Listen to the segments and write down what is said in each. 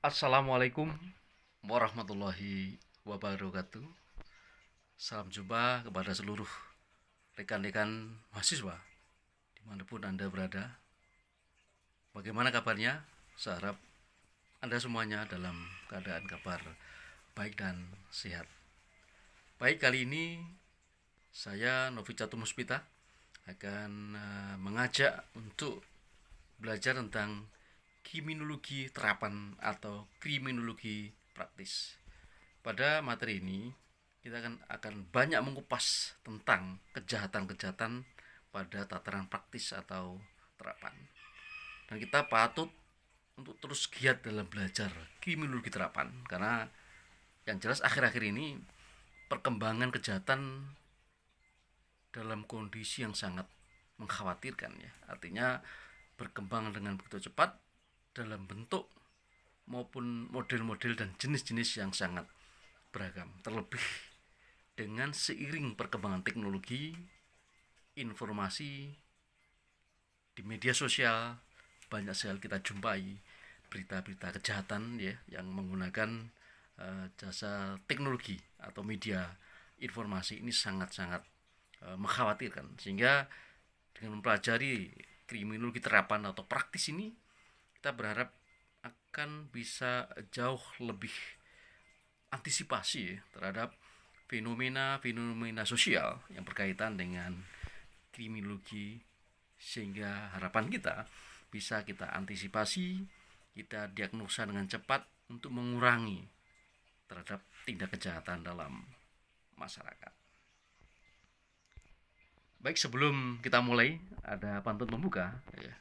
Assalamualaikum warahmatullahi wabarakatuh. Salam jumpa kepada seluruh rekan-rekan mahasiswa dimanapun Anda berada. Bagaimana kabarnya? Saya harap Anda semuanya dalam keadaan kabar baik dan sehat. Baik, kali ini saya Novi Catur Muspita akan mengajak untuk belajar tentang kriminologi terapan atau kriminologi praktis. Pada materi ini kita akan banyak mengupas tentang kejahatan-kejahatan pada tataran praktis atau terapan. Dan kita patut untuk terus giat dalam belajar kriminologi terapan, karena yang jelas akhir-akhir ini perkembangan kejahatan dalam kondisi yang sangat mengkhawatirkan ya. Artinya berkembang dengan begitu cepat dalam bentuk maupun model-model dan jenis-jenis yang sangat beragam. Terlebih dengan seiring perkembangan teknologi, informasi di media sosial, banyak sekali kita jumpai berita-berita kejahatan ya yang menggunakan jasa teknologi atau media informasi. Ini sangat-sangat mengkhawatirkan, sehingga dengan mempelajari kriminologi terapan atau praktis ini kita berharap akan bisa jauh lebih antisipasi terhadap fenomena-fenomena sosial yang berkaitan dengan kriminologi, sehingga harapan kita bisa kita antisipasi, kita diagnosa dengan cepat untuk mengurangi terhadap tindak kejahatan dalam masyarakat. Baik, sebelum kita mulai ada pantun pembuka ya,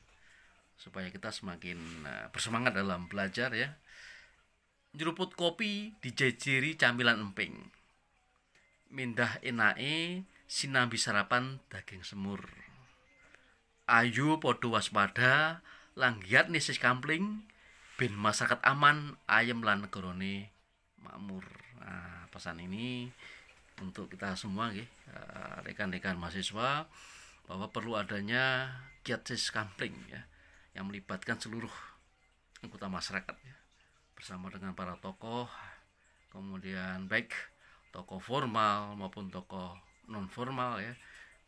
supaya kita semakin bersemangat dalam belajar ya. Nyeruput kopi dijejeri camilan emping, mindah enae sinambi sarapan daging semur. Ayu podo waspada langgiat nisis kampling, ben masyarakat aman ayam lan negarane makmur. Nah, pesan ini untuk kita semua ya, rekan-rekan mahasiswa, bahwa perlu adanya giat sis kampling ya, yang melibatkan seluruh anggota masyarakat ya, bersama dengan para tokoh, kemudian baik tokoh formal maupun tokoh non formal ya,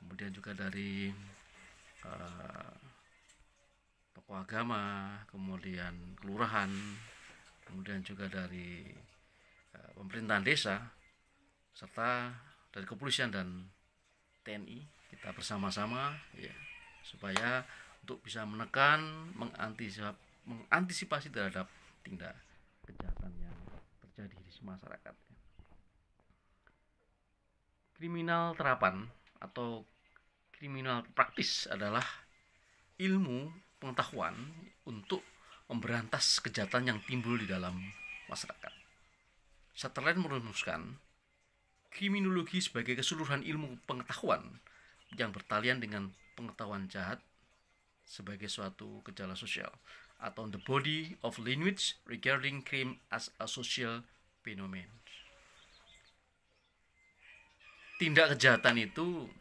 kemudian juga dari tokoh agama, kemudian kelurahan, kemudian juga dari pemerintahan desa, serta dari kepolisian dan TNI. Kita bersama-sama ya, supaya untuk bisa menekan, mengantisipasi terhadap tindak kejahatan yang terjadi di masyarakat. Kriminal terapan atau kriminal praktis adalah ilmu pengetahuan untuk memberantas kejahatan yang timbul di dalam masyarakat. Sutherland merumuskan kriminologi sebagai keseluruhan ilmu pengetahuan yang bertalian dengan pengetahuan jahat sebagai suatu gejala sosial, atau the body of language regarding crime as a social phenomenon. Tindak kejahatan itu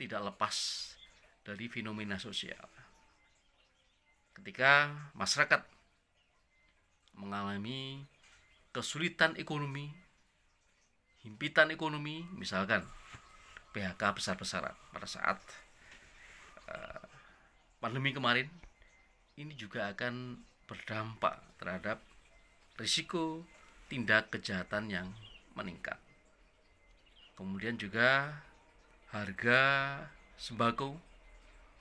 tidak lepas dari fenomena sosial. Ketika masyarakat mengalami kesulitan ekonomi, himpitan ekonomi, misalkan PHK besar-besaran pada saat pandemi kemarin, ini juga akan berdampak terhadap risiko tindak kejahatan yang meningkat. Kemudian juga harga sembako,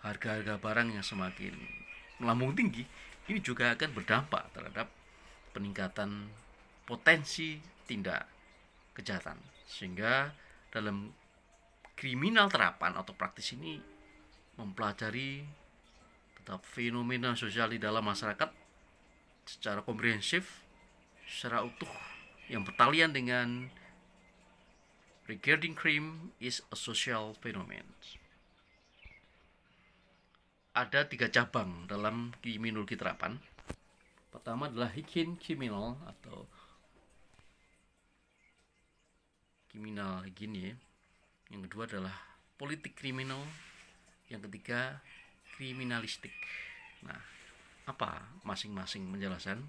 harga-harga barang yang semakin melambung tinggi, ini juga akan berdampak terhadap peningkatan potensi tindak kejahatan. Sehingga dalam kriminal terapan atau praktis ini mempelajari tentang fenomena sosial di dalam masyarakat secara komprehensif, secara utuh, yang bertalian dengan regarding crime is a social phenomenon. Ada 3 cabang dalam kriminologi terapan. Pertama adalah hygiene criminal atau kriminal hygiene. Yang kedua adalah politik kriminal. Yang ketiga kriminalistik. Nah, apa masing-masing menjelaskan?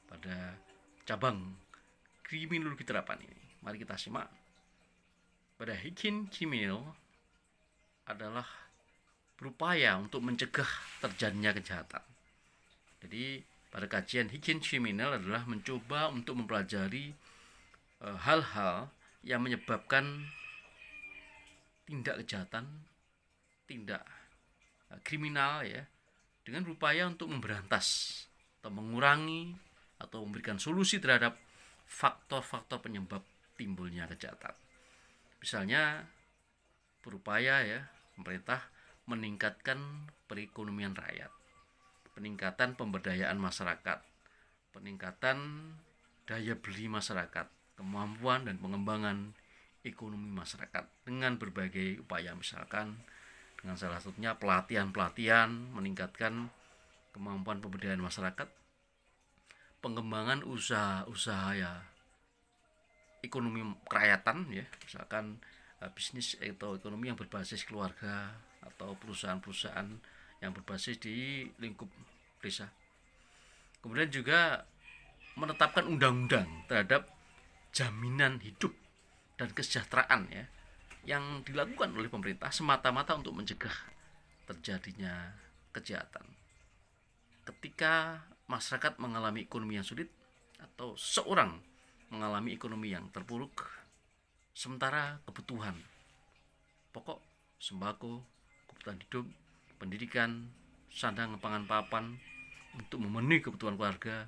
pada cabang kriminologi terapan ini. Mari kita simak. Pada higien kriminal adalah berupaya untuk mencegah terjadinya kejahatan. Jadi pada kajian higien kriminal adalah mencoba untuk mempelajari hal-hal yang menyebabkan tindak kejahatan, tindak kriminal ya, dengan berupaya untuk memberantas atau mengurangi atau memberikan solusi terhadap faktor-faktor penyebab timbulnya kejahatan. Misalnya berupaya ya pemerintah meningkatkan perekonomian rakyat, peningkatan pemberdayaan masyarakat, peningkatan daya beli masyarakat, kemampuan dan pengembangan ekonomi masyarakat dengan berbagai upaya, misalkan dengan salah satunya pelatihan meningkatkan kemampuan pemberdayaan masyarakat, pengembangan usaha-usaha ya ekonomi kerakyatan ya, misalkan bisnis atau ekonomi yang berbasis keluarga atau perusahaan-perusahaan yang berbasis di lingkup desa. Kemudian juga menetapkan undang-undang terhadap jaminan hidup dan kesejahteraan ya, yang dilakukan oleh pemerintah semata-mata untuk mencegah terjadinya kejahatan. Ketika masyarakat mengalami ekonomi yang sulit atau seorang mengalami ekonomi yang terpuruk, sementara kebutuhan pokok, sembako, kebutuhan hidup, pendidikan, sandang, pangan, papan untuk memenuhi kebutuhan keluarga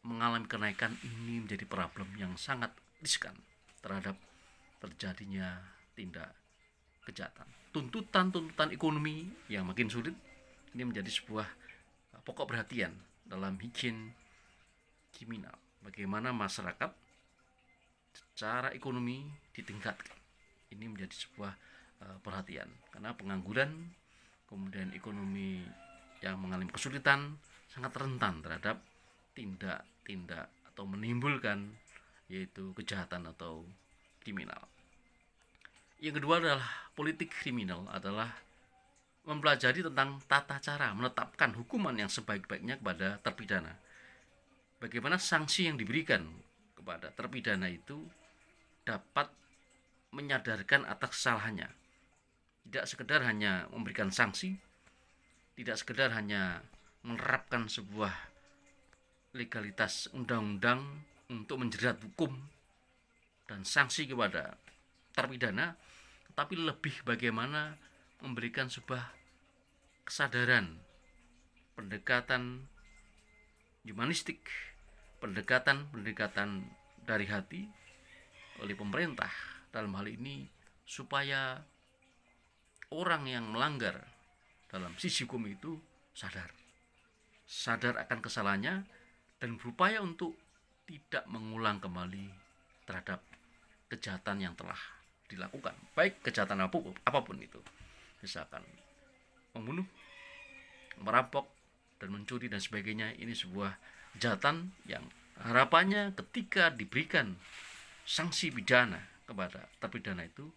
mengalami kenaikan, ini menjadi problem yang sangat riskan terhadap terjadinya tindak kejahatan. Tuntutan ekonomi yang makin sulit ini menjadi sebuah pokok perhatian dalam higien kriminal. Bagaimana masyarakat secara ekonomi ditingkatkan, ini menjadi sebuah perhatian, karena pengangguran kemudian ekonomi yang mengalami kesulitan sangat rentan terhadap tindak-tindak atau menimbulkan yaitu kejahatan atau kriminal. Yang kedua adalah politik kriminal, adalah mempelajari tentang tata cara menetapkan hukuman yang sebaik-baiknya kepada terpidana. Bagaimana sanksi yang diberikan kepada terpidana itu dapat menyadarkan atas kesalahannya. Tidak sekedar hanya memberikan sanksi, tidak sekedar hanya menerapkan sebuah legalitas undang-undang untuk menjerat hukum dan sanksi kepada terpidana, tetapi lebih bagaimana memberikan sebuah kesadaran, pendekatan humanistik, pendekatan dari hati oleh pemerintah dalam hal ini, supaya orang yang melanggar dalam sisi hukum itu sadar akan kesalahannya dan berupaya untuk tidak mengulang kembali terhadap kejahatan yang telah dilakukan, baik kejahatan apapun itu, misalkan membunuh, merampok, dan mencuri dan sebagainya. Ini sebuah kejahatan yang harapannya ketika diberikan sanksi pidana kepada terpidana itu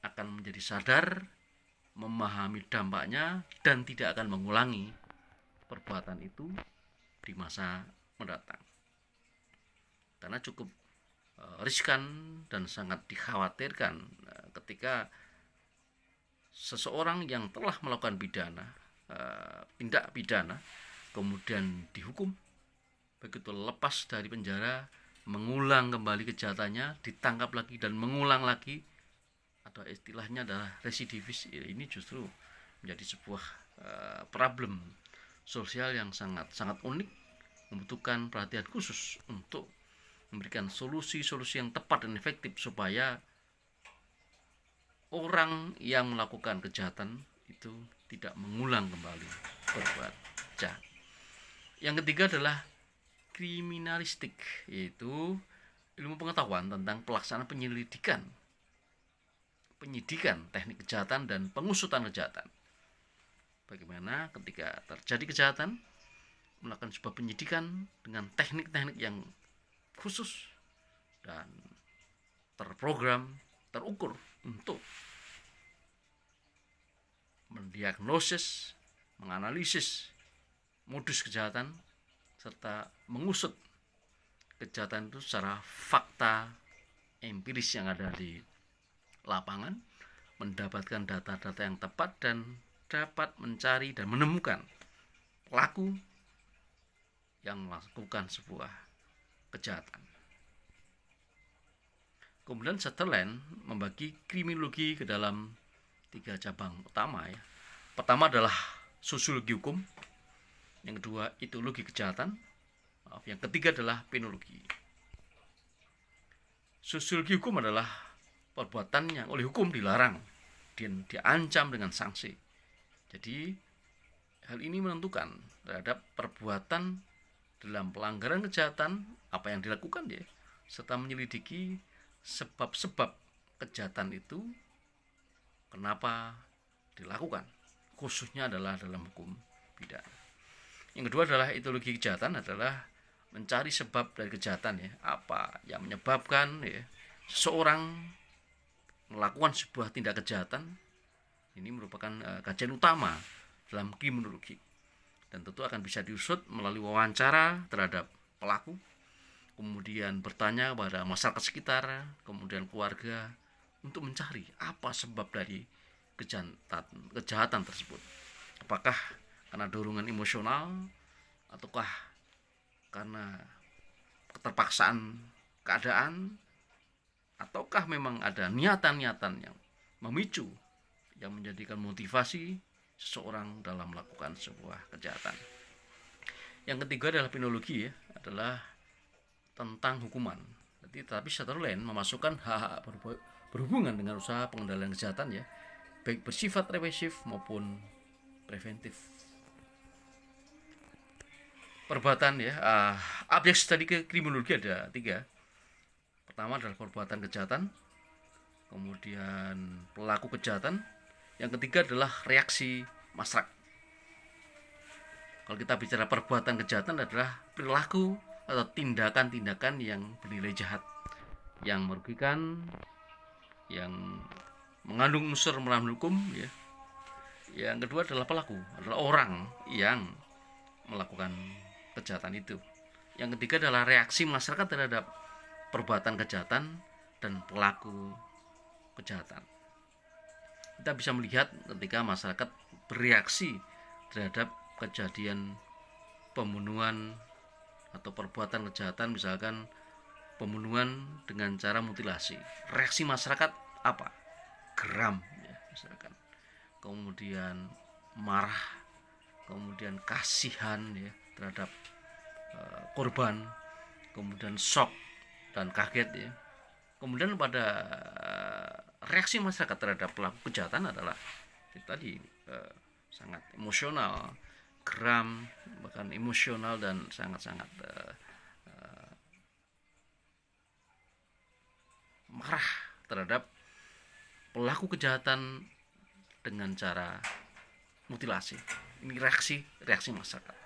akan menjadi sadar, memahami dampaknya, dan tidak akan mengulangi perbuatan itu di masa mendatang. Karena cukup riskan dan sangat dikhawatirkan ketika seseorang yang telah melakukan tindak pidana kemudian dihukum, begitu lepas dari penjara mengulang kembali kejahatannya, ditangkap lagi dan mengulang lagi, atau istilahnya adalah residivis. Ini justru menjadi sebuah problem sosial yang sangat unik, membutuhkan perhatian khusus untuk memberikan solusi-solusi yang tepat dan efektif supaya orang yang melakukan kejahatan itu tidak mengulang kembali berbuat jahat. Yang ketiga adalah kriminalistik, yaitu ilmu pengetahuan tentang pelaksanaan penyidikan teknik kejahatan dan pengusutan kejahatan. Bagaimana ketika terjadi kejahatan, melakukan sebuah penyidikan dengan teknik-teknik yang khusus dan terprogram, terukur untuk mendiagnosis, menganalisis modus kejahatan serta mengusut kejahatan itu secara fakta empiris yang ada di lapangan, mendapatkan data-data yang tepat dan dapat mencari dan menemukan pelaku yang melakukan sebuah kejahatan. Kemudian Sutherland membagi kriminologi ke dalam 3 cabang utama ya. Pertama adalah sosiologi hukum, yang kedua etiologi kejahatan, yang ketiga adalah penologi. Sosiologi hukum adalah perbuatan yang oleh hukum dilarang dan diancam dengan sanksi. Jadi hal ini menentukan terhadap perbuatan dalam pelanggaran kejahatan apa yang dilakukan dia, serta menyelidiki sebab-sebab kejahatan itu kenapa dilakukan, khususnya adalah dalam hukum pidana. Yang kedua adalah etiologi kejahatan, adalah mencari sebab dari kejahatan ya, apa yang menyebabkan ya seseorang melakukan sebuah tindak kejahatan. Ini merupakan kajian utama dalam kriminologi dan tentu akan bisa diusut melalui wawancara terhadap pelaku, kemudian bertanya kepada masyarakat sekitar, kemudian keluarga untuk mencari apa sebab dari kejahatan tersebut. Apakah karena dorongan emosional ataukah karena keterpaksaan keadaan, ataukah memang ada niatan-niatan yang memicu yang menjadikan motivasi seseorang dalam melakukan sebuah kejahatan. Yang ketiga adalah penologi ya, adalah tentang hukuman. Tapi Sutherland memasukkan hak-hak berhubungan dengan usaha pengendalian kejahatan ya, baik bersifat represif maupun preventif. Perbuatan ya, objek studi kriminologi ada 3. Pertama adalah perbuatan kejahatan, kemudian pelaku kejahatan, yang ketiga adalah reaksi masyarakat. Kalau kita bicara perbuatan kejahatan adalah perilaku atau tindakan-tindakan yang bernilai jahat, yang merugikan, yang mengandung unsur melawan hukum ya. Yang kedua adalah pelaku, adalah orang yang melakukan kejahatan itu. Yang ketiga adalah reaksi masyarakat terhadap perbuatan kejahatan dan pelaku kejahatan. Kita bisa melihat ketika masyarakat bereaksi terhadap kejadian pembunuhan atau perbuatan kejahatan, misalkan pembunuhan dengan cara mutilasi. Reaksi masyarakat apa? Geram ya, misalkan. Kemudian marah, kemudian kasihan ya terhadap korban, kemudian shock dan kaget ya. Kemudian pada reaksi masyarakat terhadap pelaku kejahatan adalah tadi sangat emosional, geram, bahkan emosional dan sangat-sangat marah terhadap pelaku kejahatan dengan cara mutilasi. Ini reaksi masyarakat.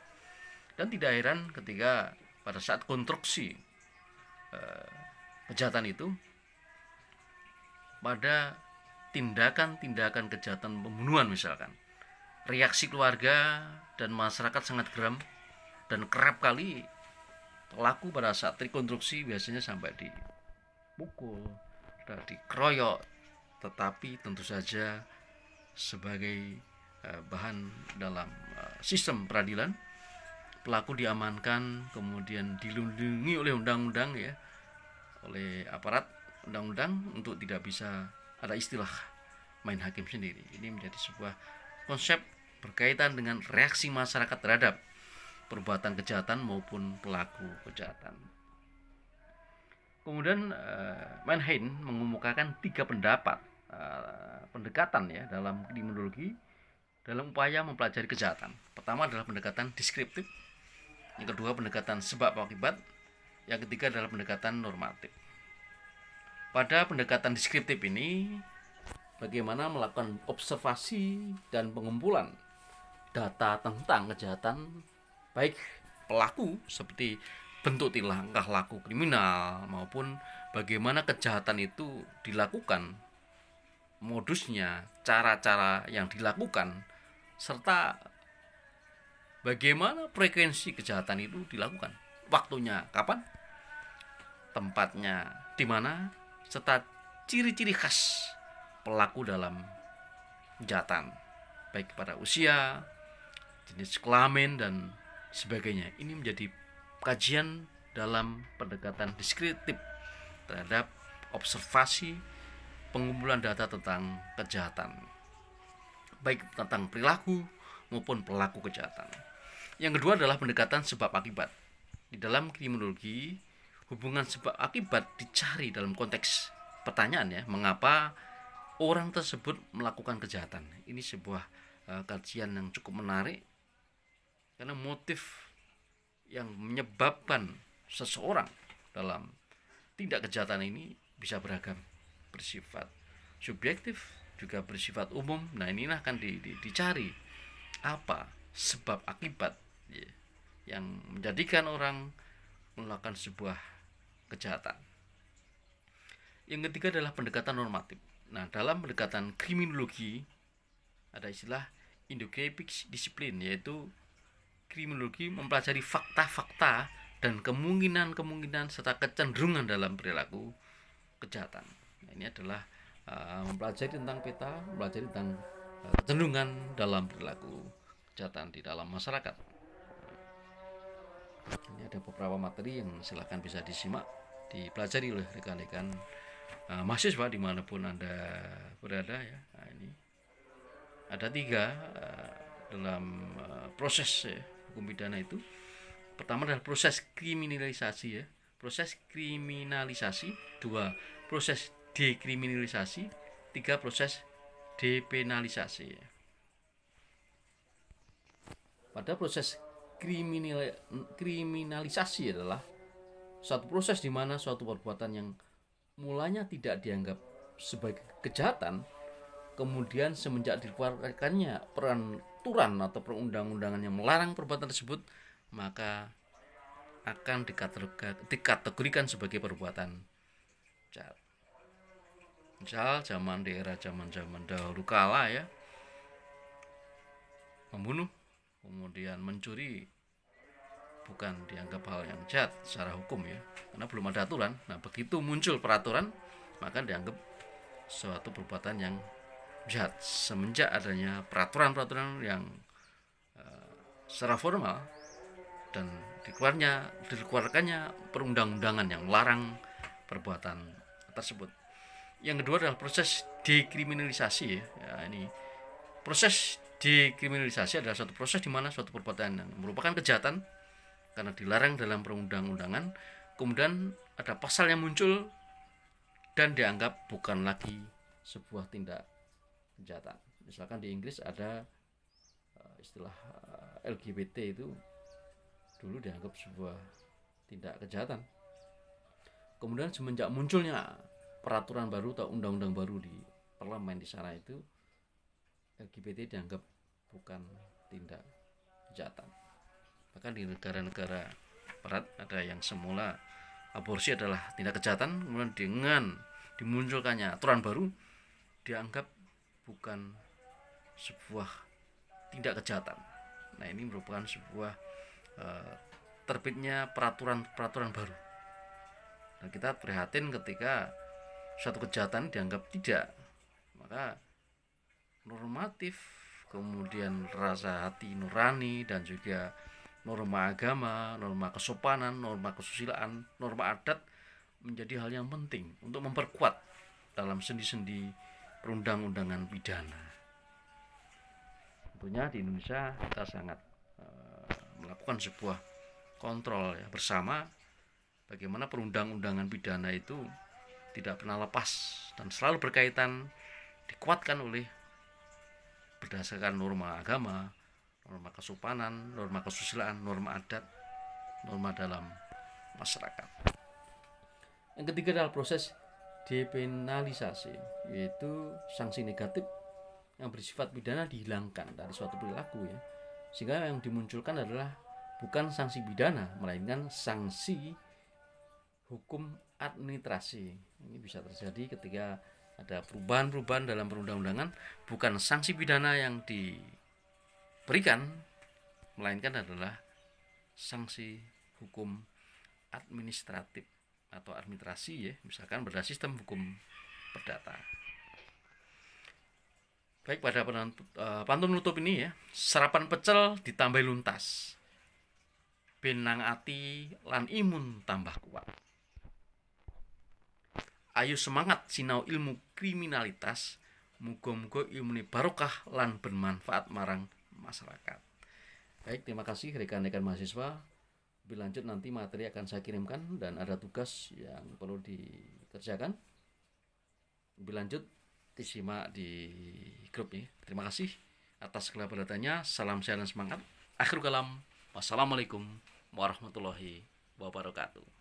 Dan tidak heran ketika pada saat konstruksi kejahatan itu, pada tindakan-tindakan kejahatan pembunuhan misalkan, reaksi keluarga dan masyarakat sangat geram, dan kerap kali pelaku pada saat rekonstruksi biasanya sampai dipukul dan dikeroyok. Tetapi tentu saja sebagai bahan dalam sistem peradilan, pelaku diamankan, kemudian dilindungi oleh undang-undang ya, oleh aparat undang-undang untuk tidak bisa ada istilah main hakim sendiri. Ini menjadi sebuah konsep berkaitan dengan reaksi masyarakat terhadap perbuatan kejahatan maupun pelaku kejahatan. Kemudian Mannheim mengemukakan 3 pendapat pendekatan ya dalam kriminologi dalam upaya mempelajari kejahatan. Pertama adalah pendekatan deskriptif, yang kedua pendekatan sebab akibat, yang ketiga adalah pendekatan normatif. Pada pendekatan deskriptif ini, bagaimana melakukan observasi dan pengumpulan data tentang kejahatan, baik pelaku seperti bentuk tingkah laku kriminal maupun bagaimana kejahatan itu dilakukan, modusnya, cara-cara yang dilakukan, serta bagaimana frekuensi kejahatan itu dilakukan, waktunya kapan, tempatnya di mana, serta ciri-ciri khas pelaku dalam kejahatan, baik pada usia, jenis kelamin, dan sebagainya. Ini menjadi kajian dalam pendekatan deskriptif terhadap observasi pengumpulan data tentang kejahatan, baik tentang perilaku maupun pelaku kejahatan. Yang kedua adalah pendekatan sebab akibat. Di dalam kriminologi, hubungan sebab akibat dicari dalam konteks pertanyaan, ya, mengapa orang tersebut melakukan kejahatan. Ini sebuah kajian yang cukup menarik, karena motif yang menyebabkan seseorang dalam tindak kejahatan ini bisa beragam, bersifat subjektif juga bersifat umum. Nah, inilah akan dicari apa sebab akibat, ya, yang menjadikan orang melakukan sebuah kejahatan. Yang ketiga adalah pendekatan normatif. Nah, dalam pendekatan kriminologi ada istilah induktifik disiplin, yaitu kriminologi mempelajari fakta-fakta dan kemungkinan-kemungkinan serta kecenderungan dalam perilaku kejahatan. Nah, ini adalah mempelajari tentang peta, mempelajari tentang kecenderungan dalam perilaku kejahatan di dalam masyarakat. Ini ada beberapa materi yang silakan bisa disimak, dipelajari oleh rekan-rekan mahasiswa dimanapun Anda berada, ya. Nah, ini ada 3 dalam proses, ya, hukum pidana itu. Pertama adalah proses kriminalisasi, ya, proses kriminalisasi. 2, proses dekriminalisasi. 3, proses depenalisasi, ya. Pada proses kriminalisasi adalah suatu proses di mana suatu perbuatan yang mulanya tidak dianggap sebagai kejahatan, kemudian semenjak dikeluarkannya peraturan atau perundang-undangan yang melarang perbuatan tersebut, maka akan dikategorikan sebagai perbuatan jahat. Misal zaman dahulu kala, ya, membunuh kemudian mencuri bukan dianggap hal yang jahat secara hukum, ya, karena belum ada aturan. Nah, begitu muncul peraturan, maka dianggap suatu perbuatan yang jahat. Semenjak adanya peraturan-peraturan yang secara formal dan dikeluarkannya perundang-undangan yang melarang perbuatan tersebut. Yang kedua adalah proses dekriminalisasi, ya. Ini proses dekriminalisasi adalah suatu proses di mana suatu perbuatan yang merupakan kejahatan karena dilarang dalam perundang-undangan, kemudian ada pasal yang muncul dan dianggap bukan lagi sebuah tindak kejahatan. Misalkan di Inggris ada istilah LGBT, itu dulu dianggap sebuah tindak kejahatan. Kemudian semenjak munculnya peraturan baru atau undang-undang baru di parlemen di sana, itu LGBT dianggap bukan tindak kejahatan. Bahkan di negara-negara barat ada yang semula aborsi adalah tindak kejahatan, kemudian dengan dimunculkannya aturan baru dianggap bukan sebuah tindak kejahatan. Nah, ini merupakan sebuah terbitnya peraturan baru. Dan kita prihatin ketika suatu kejahatan dianggap tidak, maka normatif, kemudian rasa hati nurani, dan juga norma agama, norma kesopanan, norma kesusilaan, norma adat menjadi hal yang penting untuk memperkuat dalam sendi-sendi perundang-undangan pidana. Tentunya di Indonesia kita sangat melakukan sebuah kontrol, ya, bersama, bagaimana perundang-undangan pidana itu tidak pernah lepas dan selalu berkaitan, dikuatkan oleh berdasarkan norma agama, norma kesopanan, norma kesusilaan, norma adat, norma dalam masyarakat. Yang ketiga adalah proses depenalisasi, yaitu sanksi negatif yang bersifat pidana dihilangkan dari suatu perilaku, ya, sehingga yang dimunculkan adalah bukan sanksi pidana, melainkan sanksi hukum administrasi. Ini bisa terjadi ketika ada perubahan-perubahan dalam perundang-undangan, bukan sanksi pidana yang diberikan, melainkan adalah sanksi hukum administratif atau administrasi ya, misalkan berdasar sistem hukum perdata. Baik, pada pantun nutup ini ya, sarapan pecel ditambah luntas, benang ati lan imun tambah kuat. Ayo semangat sinau ilmu kriminalitas, muga-muga ilmune barokah lan bermanfaat marang masyarakat. Baik, terima kasih rekan-rekan mahasiswa. Lebih lanjut nanti materi akan saya kirimkan dan ada tugas yang perlu dikerjakan. Lebih lanjut disimak di grup ini. Terima kasih atas kolaborasinya. Salam sehat dan semangat. Akhir kalam. Wassalamualaikum warahmatullahi wabarakatuh.